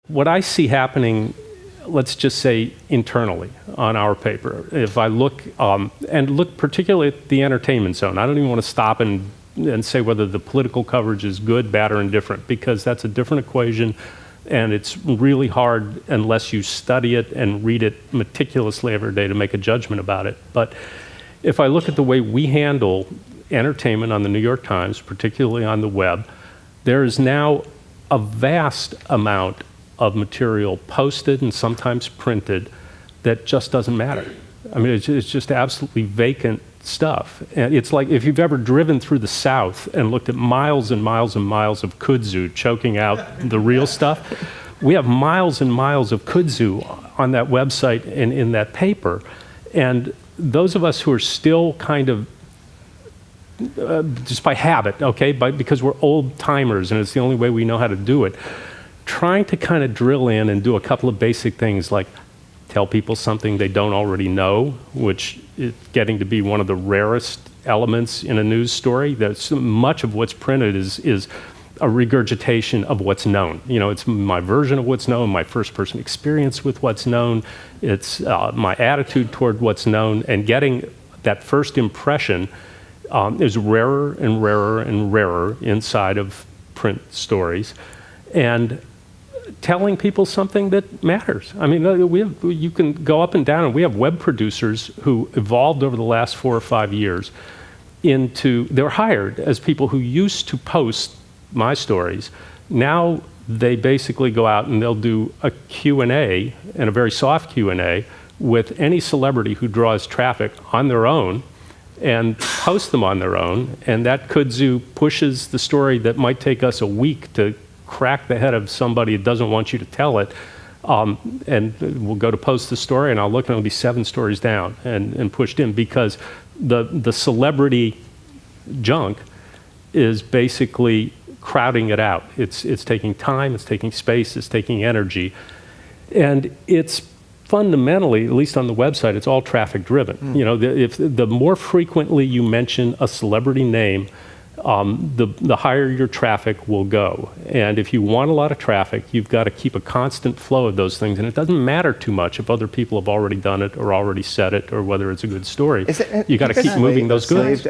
What I see happening, let's just say internally on our paper, if I look, and look particularly at the entertainment zone, I don't even want to stop and say whether the political coverage is good, bad, or indifferent, because that's a different equation, and it's really hard unless you study it and read it meticulously every day to make a judgment about it. But if I look at the way we handle entertainment on the New York Times, particularly on the web, there is now a vast amount of material posted and sometimes printed that just doesn't matter. I mean, it's just absolutely vacant stuff. And it's like if you've ever driven through the South and looked at miles and miles and miles of kudzu choking out the real stuff, we have miles and miles of kudzu on that website and in that paper. And those of us who are still kind of, just by habit, okay, because we're old timers and it's the only way we know how to do it, trying to kind of drill in and do a couple of basic things like tell people something they don't already know, which is getting to be one of the rarest elements in a news story. That's much of what's printed is a regurgitation of what's known. You know, it's my version of what's known, my first person experience with what's known, it's my attitude toward what's known, and getting that first impression is rarer and rarer and rarer inside of print stories. And telling people something that matters. I mean, you can go up and down, and we have web producers who evolved over the last 4 or 5 years they're hired as people who used to post my stories. Now they basically go out and they'll do a Q&A, and a very soft Q&A, with any celebrity who draws traffic on their own and post them on their own, and that kudzu pushes the story that might take us a week to crack the head of somebody who doesn't want you to tell it, and we'll go to post the story, and I'll look and it'll be 7 stories down and pushed in, because the celebrity junk is basically crowding it out. It's taking time, it's taking space, it's taking energy, and it's fundamentally, at least on the website, it's all traffic driven. You know, if the more frequently you mention a celebrity name, the higher your traffic will go. And if you want a lot of traffic, you've got to keep a constant flow of those things. And it doesn't matter too much if other people have already done it or already said it or whether it's a good story. You got to keep moving those goods.